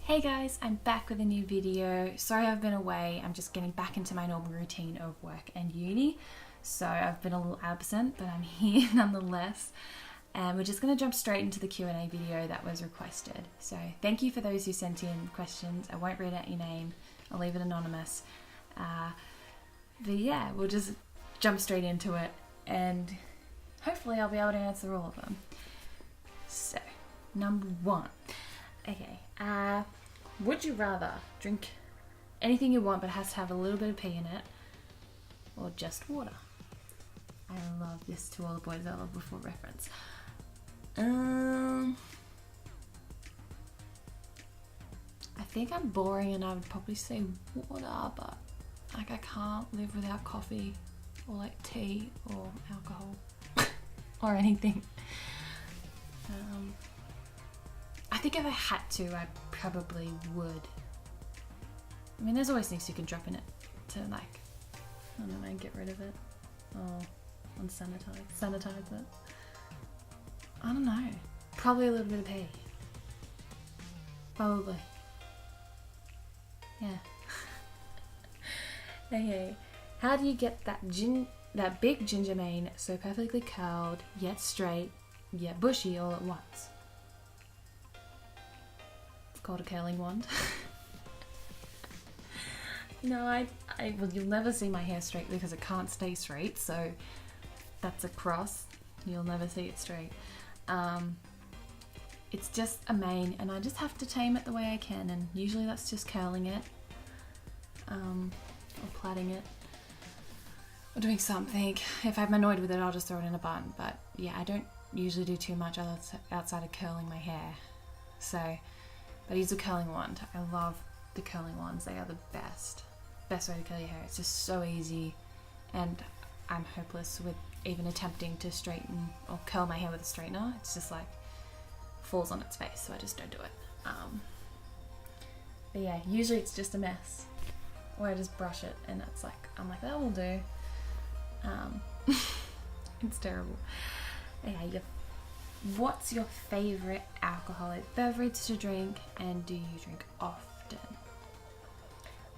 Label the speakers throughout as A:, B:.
A: Hey guys, I'm back with a new video. Sorry I've been away, I'm just getting back into my normal routine of work and uni. So I've been a little absent, but I'm here nonetheless. And we're just going to jump straight into the Q&A video that was requested. So thank you for those who sent in questions. I won't read out your name, I'll leave it anonymous. But yeah, we'll just jump straight into it and hopefully I'll be able to answer all of them. So, number one. Okay, would you rather drink anything you want but it has to have a little bit of pee in it, or just water? I love this to all the boys I love before reference. I think I'm boring and I would probably say water, but like I can't live without coffee or like tea or alcohol or anything. I think if I had to, I probably would. I mean, there's always things you can drop in it to like, I don't know, get rid of it or sanitize it. I don't know. Probably a little bit of pee. Probably. Yeah. Okay. How do you get that big ginger mane so perfectly curled, yet straight, yet bushy all at once? Called a curling wand. No, well, you'll never see my hair straight because it can't stay straight, so that's a cross. You'll never see it straight. It's just a mane and I just have to tame it the way I can, and usually that's just curling it or plaiting it or doing something. If I'm annoyed with it, I'll just throw it in a bun, but yeah, I don't usually do too much outside of curling my hair. So but I use a curling wand. I love the curling wands. They are the best way to curl your hair. It's just so easy, and I'm hopeless with even attempting to straighten or curl my hair with a straightener. It's just like falls on its face, so I just don't do it. But yeah, usually it's just a mess, or I just brush it, and it's like I'm like, that will do. It's terrible. Yeah, what's your favourite alcoholic beverage to drink, and do you drink often?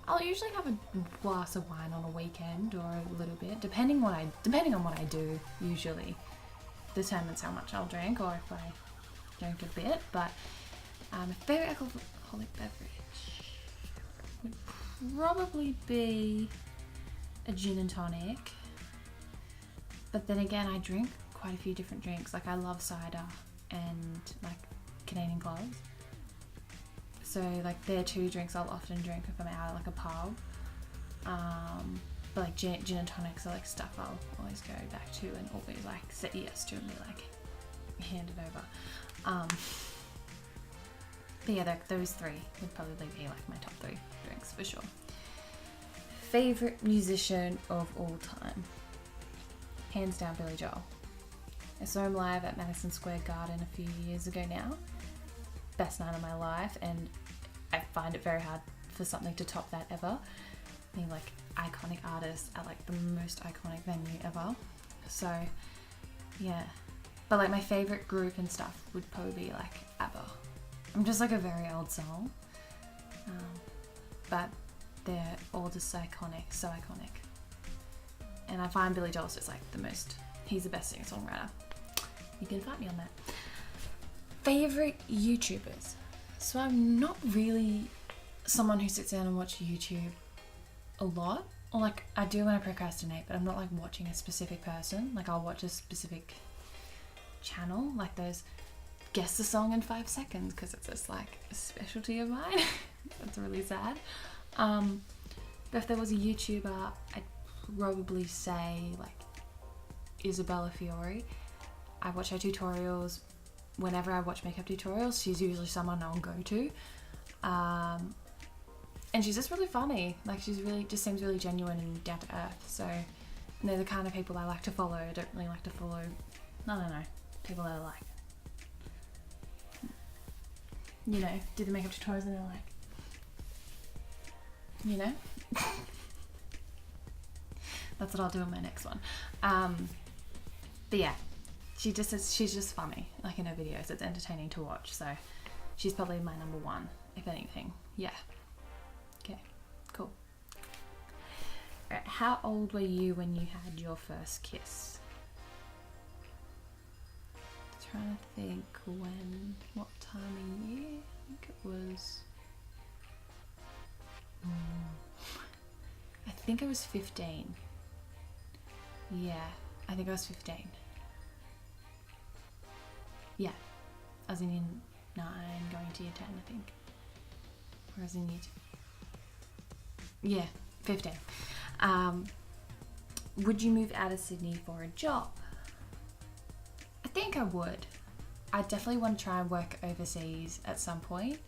A: I'll usually have a glass of wine on a weekend or a little bit, depending on what I do. Usually determines how much I'll drink or if I drink a bit. But my favourite alcoholic beverage would probably be a gin and tonic. But then again, I drink quite a few different drinks. Like I love cider and like Canadian clubs. So like they're two drinks I'll often drink if I'm out at like a pub. But like gin and tonics are like stuff I'll always go back to and always like say yes to and be like hand it over. But yeah, those three would probably be like my top three drinks for sure. Favorite musician of all time? Hands down, Billy Joel. I saw him live at Madison Square Garden a few years ago now. Best night of my life, and I find it very hard for something to top that ever. I mean, like, iconic artists at like the most iconic venue ever. So, yeah. But like my favourite group and stuff would probably be like ABBA. I'm just like a very old soul. But they're all just so iconic. And I find Billy Joel's just like he's the best singer-songwriter. You can fight me on that. Favorite YouTubers. So I'm not really someone who sits down and watches YouTube a lot. Or like I do when I procrastinate, but I'm not like watching a specific person. Like I'll watch a specific channel, like those guess the song in 5 seconds, because it's just like a specialty of mine. That's really sad. But if there was a YouTuber, I'd probably say like Isabella Fiore. I watch her tutorials. Whenever I watch makeup tutorials, she's usually someone I'll go to. And she's just really funny. Like she's really just seems really genuine and down to earth. So they're the kind of people I like to follow. I don't really like to follow, I don't know, people that are like, you know, do the makeup tutorials and they're like, you know. That's what I'll do in my next one. But yeah, she's just funny. Like in her videos, it's entertaining to watch. So she's probably my number one. if anything. Yeah. Okay, cool. Alright, how old were you when you had your first kiss? Trying to think what time of year? I think it was... I think I was 15. Yeah, I think I was 15. Yeah, I was in year 9 going to year 10, I think. Or I was in year 2. Yeah, 15. Would you move out of Sydney for a job? I think I would. I definitely want to try and work overseas at some point.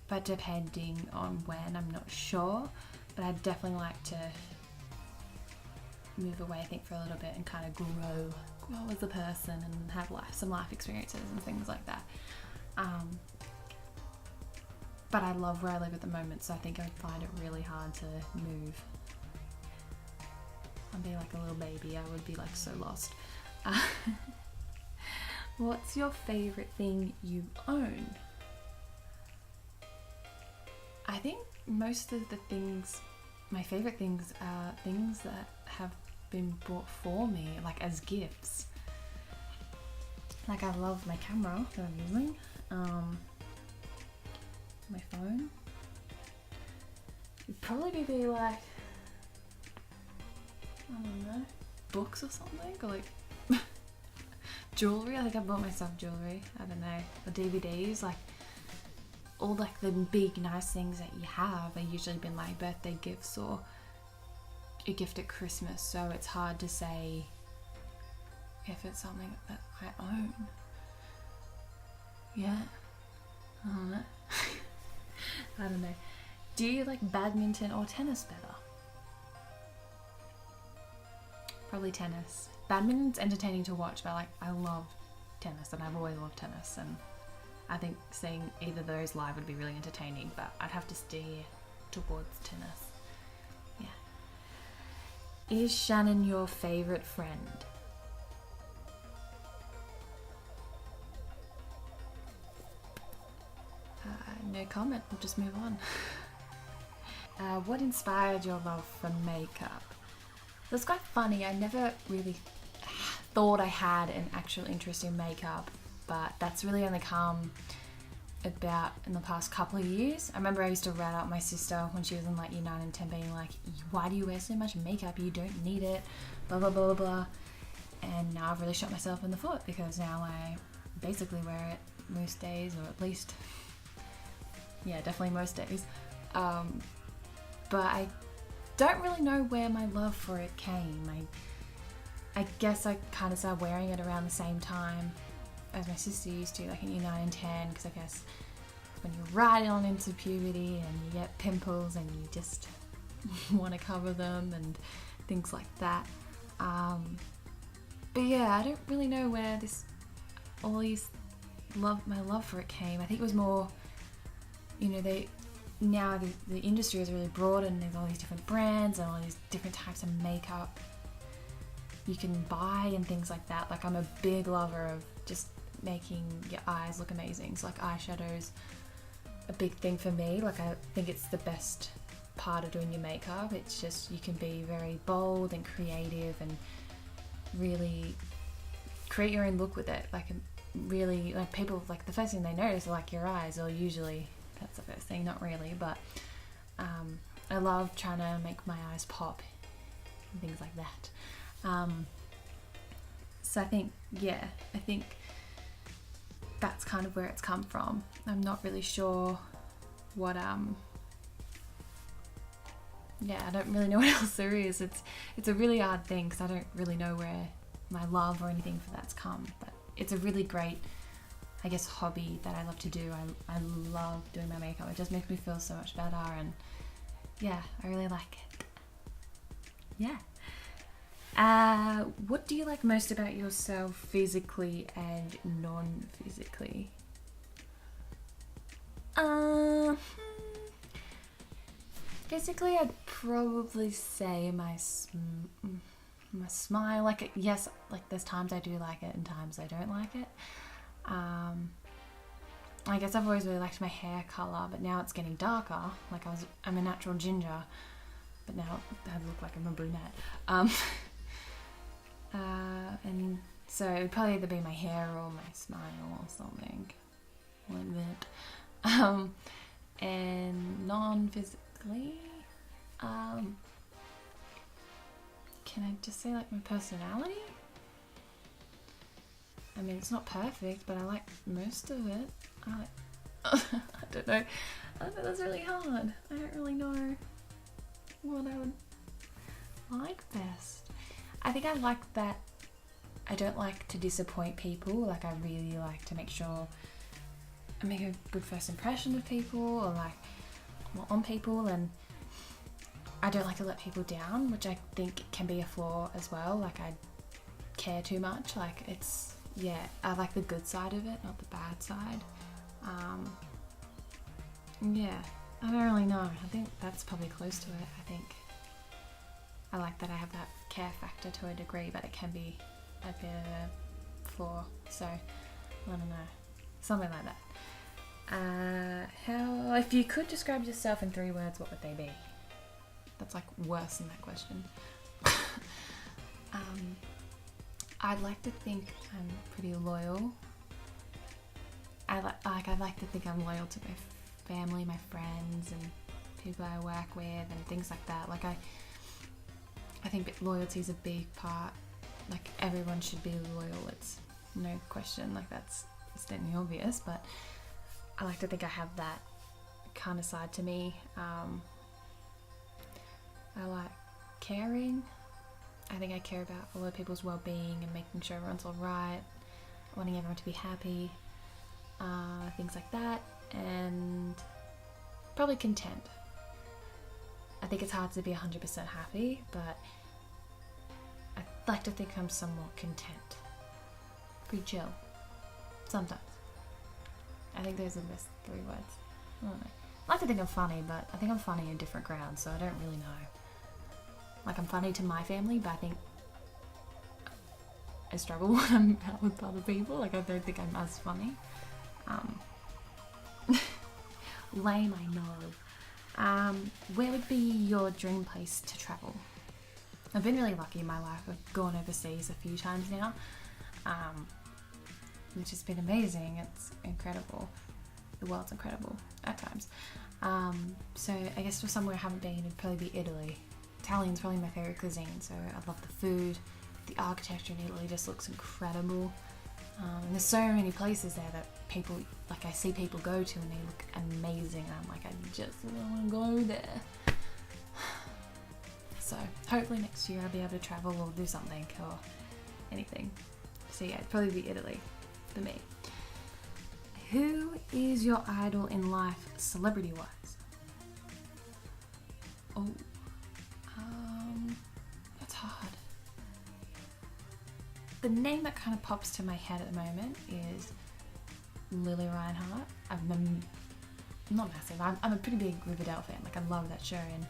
A: But depending on when, I'm not sure. But I'd definitely like to move away, I think, for a little bit and kind of grow as a person and have some life experiences and things like that. But I love where I live at the moment, so I think I'd find it really hard to move. I'd be like a little baby. I would be like so lost. What's your favourite thing you own? I think most of the things, my favourite things are things that have been bought for me, like as gifts. Like I love my camera that I'm using, my phone. It'd probably be like, I don't know, books or something, or like jewellery. I think I bought myself jewellery, I don't know, or DVDs, like all like the big nice things that you have are usually been like birthday gifts or a gift at Christmas, so it's hard to say if it's something that I own. Yeah, I don't know. I don't know. Do you like badminton or tennis better? Probably tennis. Badminton's entertaining to watch, but like I love tennis and I've always loved tennis, and I think seeing either of those live would be really entertaining, but I'd have to steer towards tennis. Yeah. Is Shannon your favourite friend? No comment, we'll just move on. What inspired your love for makeup? It was quite funny. I never really thought I had an actual interest in makeup, but that's really only come about in the past couple of years. I remember I used to rat out my sister when she was in like year 9 and 10 being like, why do you wear so much makeup? You don't need it, blah blah blah blah blah. And now I've really shot myself in the foot because now I basically wear it most days, or at least, yeah, definitely most days. But I don't really know where my love for it came. I guess I kind of started wearing it around the same time as my sister used to, like in year 9 and 10, because I guess when you're right on into puberty and you get pimples and you just want to cover them and things like that. But yeah, I don't really know where my love for it came. I think it was more, you know, the industry is really broad and there's all these different brands and all these different types of makeup you can buy and things like that. Like I'm a big lover of just making your eyes look amazing. So like eyeshadow's a big thing for me. Like I think it's the best part of doing your makeup. It's just, you can be very bold and creative and really create your own look with it. Like really, like people, like the first thing they notice are like your eyes, or usually that's the first thing, not really, but I love trying to make my eyes pop and things like that. So I think that's kind of where it's come from. I'm not really sure what I don't really know what else there is. It's a really hard thing because I don't really know where my love or anything for that's come, but it's a really great, I guess, hobby that I love to do. I love doing my makeup. It just makes me feel so much better, and yeah, I really like it. Yeah. What do you like most about yourself physically and non-physically? Physically, I'd probably say my smile. Like, yes, like there's times I do like it and times I don't like it. I guess I've always really liked my hair colour, but now it's getting darker. Like I'm a natural ginger, but now I look like I'm a brunette. And so it would probably either be my hair or my smile or something like that. And non-physically, can I just say like my personality? I mean, it's not perfect, but I like most of it. I don't know. That's really hard. I don't really know what I would like best. I think I like that I don't like to disappoint people. Like, I really like to make sure I make a good first impression of people, or like on people, and I don't like to let people down, which I think can be a flaw as well. Like, I care too much. Like, I like the good side of it, not the bad side. I don't really know. I think that's probably close to it. I think I like that I have that care factor to a degree, but it can be a bit of a flaw. So, I don't know. Something like that. If you could describe yourself in 3 words, what would they be? That's like worse than that question. I'd like to think I'm pretty loyal. I'd like to think I'm loyal to my family, my friends, and people I work with, and things like that. Like, I think loyalty is a big part. Like, everyone should be loyal. It's no question. Like, that's stating the obvious, but I like to think I have that kind of side to me. I like caring. I think I care about a lot of people's well-being and making sure everyone's all right, wanting everyone to be happy, things like that, and probably content. I think it's hard to be 100% happy, but I like to think I'm somewhat content. Pretty chill. Sometimes. I think those are the best 3 words. I don't know. I like to think I'm funny, but I think I'm funny in different grounds, so I don't really know. Like, I'm funny to my family, but I think I struggle when I'm out with other people. Like, I don't think I'm as funny. Lame, I know. Where would be your dream place to travel? I've been really lucky in my life. I've gone overseas a few times now, which has been amazing. It's incredible. The world's incredible at times. So I guess for somewhere I haven't been, it'd probably be Italy. Italian's probably my favourite cuisine, so I love the food. The architecture in Italy just looks incredible. And there's so many places there that people, like, I see people go to and they look amazing. And I'm like, I just want to go there. So hopefully next year I'll be able to travel or do something or anything. So yeah, it'd probably be Italy for me. Who is your idol in life, celebrity-wise? Oh, that's hard. The name that kind of pops to my head at the moment is Lily Reinhart. I'm not massive. I'm a pretty big Riverdale fan. Like, I love that show, and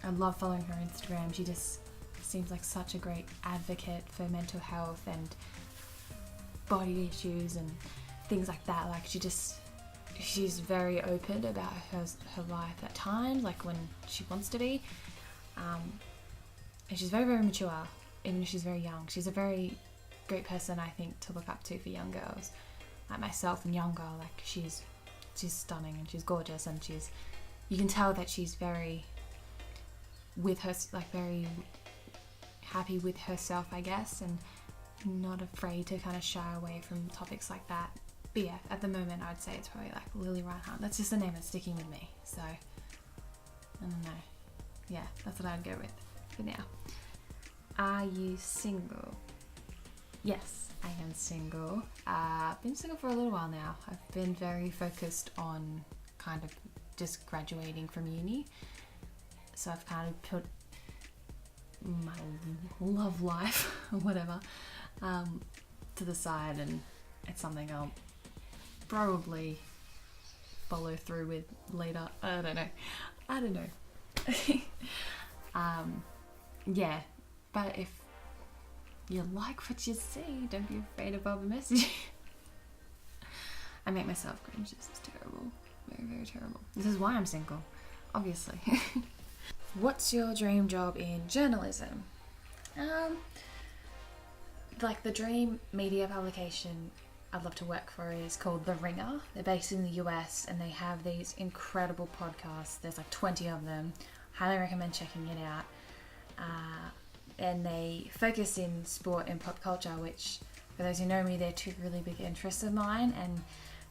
A: I love following her on Instagram. She just seems like such a great advocate for mental health and body issues and things like that. Like, she's very open about her life at times, like when she wants to be. And she's very, very mature, even if she's very young. She's a very great person, I think, to look up to for young girls like myself and younger. Like, she's stunning and she's gorgeous, and you can tell that she's very with her, like, very happy with herself, I guess, and not afraid to kind of shy away from topics like that. But yeah, at the moment I'd say it's probably like Lily Reinhart. That's just the name that's sticking with me, so I don't know. Yeah, that's what I'd go with for now. Are you single? Yes, I am single. I've been single for a little while now. I've been very focused on kind of just graduating from uni, so I've kind of put my love life or whatever to the side, and it's something I'll probably follow through with later. I don't know. Yeah, but if you like what you see, don't be afraid of other messaging. I make myself cringe. This is terrible. Very, very terrible. This is why I'm single, obviously. What's your dream job in journalism? Like the dream media publication I'd love to work for is called The Ringer. They're based in the US and they have these incredible podcasts. There's like 20 of them. Highly recommend checking it out. And they focus in sport and pop culture, which for those who know me, they're two really big interests of mine, and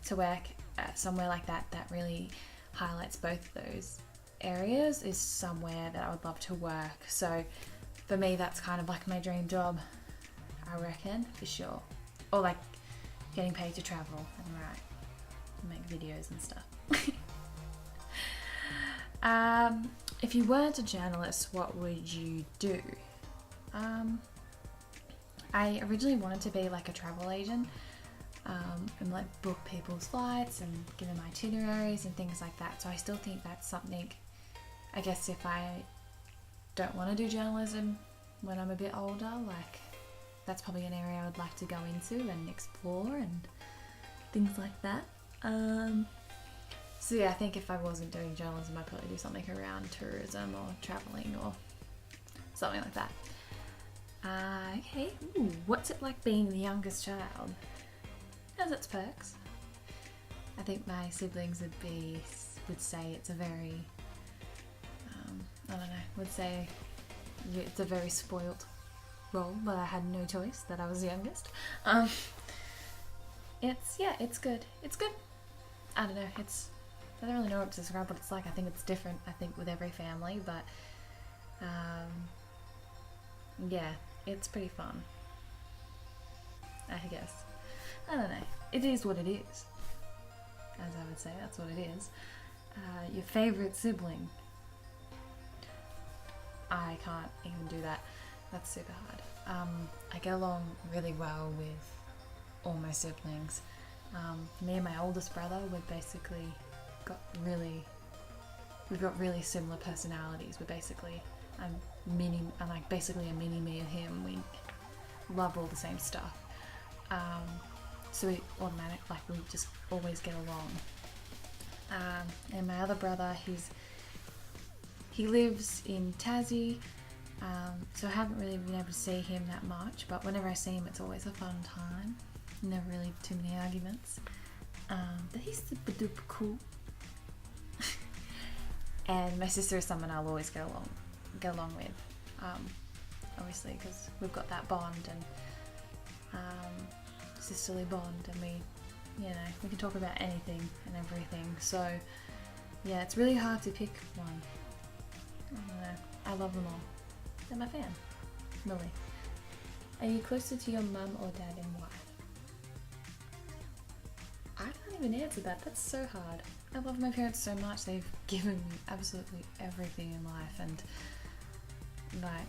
A: to work at somewhere like that really highlights both of those areas is somewhere that I would love to work. So for me, that's kind of like my dream job, I reckon, for sure. Or like getting paid to travel and write and make videos and stuff. If you weren't a journalist, what would you do? I originally wanted to be like a travel agent, and like book people's flights and give them itineraries and things like that. So I still think that's something, I guess if I don't want to do journalism when I'm a bit older, like that's probably an area I would like to go into and explore and things like that. So yeah, I think if I wasn't doing journalism, I'd probably do something around tourism or traveling or something like that. Okay. Ooh, what's it like being the youngest child? Has its perks. I think my siblings would say it's a very, I don't know, would say it's a very spoilt role, but I had no choice that I was the youngest. It's good. It's good. I don't know, I don't really know what to describe what it's like. I think it's different, I think, with every family, but yeah, it's pretty fun, I guess. I don't know. It is what it is. As I would say, that's what it is. Your favourite sibling? I can't even do that. That's super hard. I get along really well with all my siblings. Me and my oldest brother, we've got really similar personalities. I'm like basically a mini me and him. We love all the same stuff. So we just always get along. And my other brother, he lives in Tassie, so I haven't really been able to see him that much, but whenever I see him, it's always a fun time. Never really too many arguments. But he's super duper cool. And my sister is someone I'll always get along with, obviously, because we've got that bond and sisterly bond, and we can talk about anything and everything. So yeah, it's really hard to pick one. I don't know. I love them all. They're my fan. Really. Are you closer to your mum or dad and why? I can't even answer that. That's so hard. I love my parents so much. They've given me absolutely everything in life, and like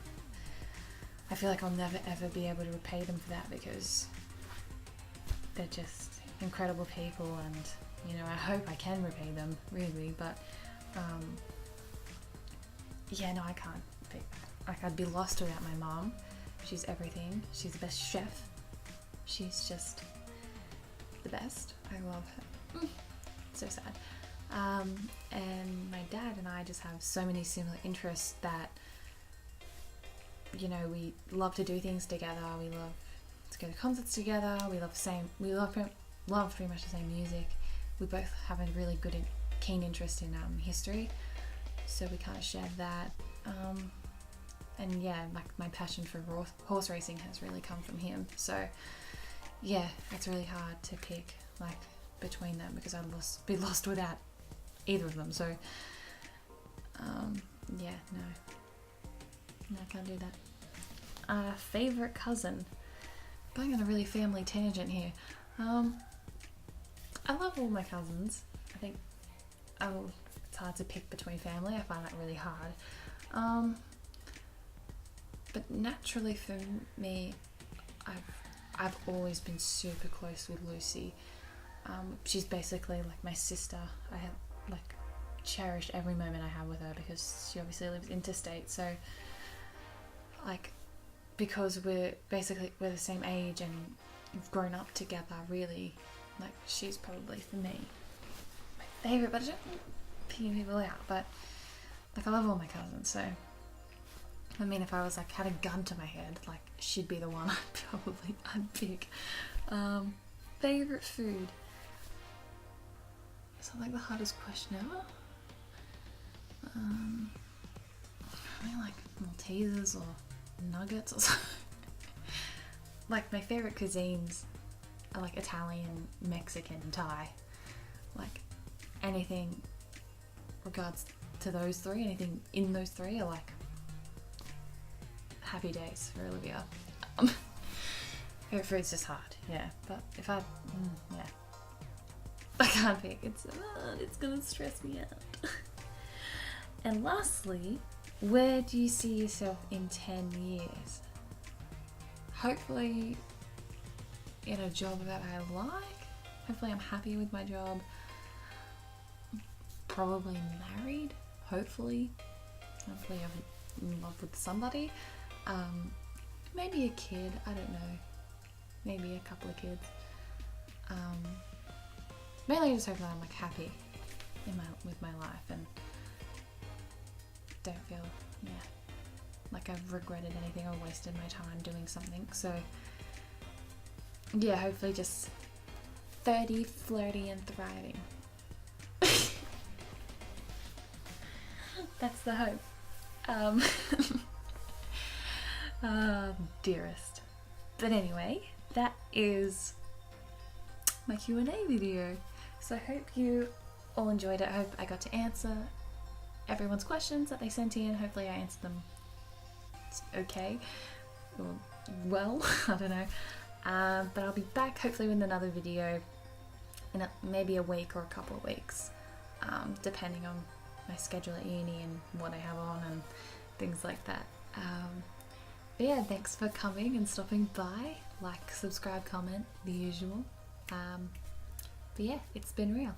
A: I feel like I'll never ever be able to repay them for that, because they're just incredible people, and I hope I can repay them, really, but yeah, no, I can't pick that. Like, I'd be lost without my mom. She's everything. She's the best chef. She's just the best. I love her. So sad. And my dad and I just have so many similar interests that we love to do things together. We love to go to concerts together. We love pretty much the same music. We both have a really good and keen interest in history, so we kind of share that. And yeah, like my passion for horse racing has really come from him. So yeah, it's really hard to pick like between them, because I'd be lost without either of them. So yeah, no, I can't do that. Favorite cousin? Going on a really family tangent here. I love all my cousins. I think it's hard to pick between family. I find that really hard. But naturally for me, I've always been super close with Lucy. She's basically like my sister. I have like cherished every moment I have with her, because she obviously lives interstate. So like, because we're the same age and we've grown up together, really, Like, she's probably for me my favourite, but I don't pick people out. But like, I love all my cousins, so I mean, if I was like had a gun to my head, like she'd be the one I'd pick. Favourite food. Is that like the hardest question ever? I mean, like Maltesers or nuggets or something. Like, my favourite cuisines are like Italian, Mexican, and Thai. Like, anything regards to those three, anything in those three are like happy days for Olivia. Favourite food's just hard, yeah. But if I can't pick. It's gonna stress me out. And lastly, where do you see yourself in 10 years? Hopefully in a job that I like. Hopefully I'm happy with my job. Probably married. Hopefully I'm in love with somebody. Maybe a kid, I don't know. Maybe a couple of kids. Mainly just hoping that I'm like happy with my life and don't feel like I've regretted anything or wasted my time doing something. So yeah, hopefully just 30, flirty and thriving. That's the hope. Dearest. But anyway, that is my Q&A video. So I hope you all enjoyed it. I hope I got to answer everyone's questions that they sent in. Hopefully I answered them okay. Or well, I don't know. But I'll be back hopefully with another video in maybe a week or a couple of weeks, depending on my schedule at uni and what I have on and things like that. But yeah, thanks for coming and stopping by. Like, subscribe, comment, the usual. But yeah, it's been real.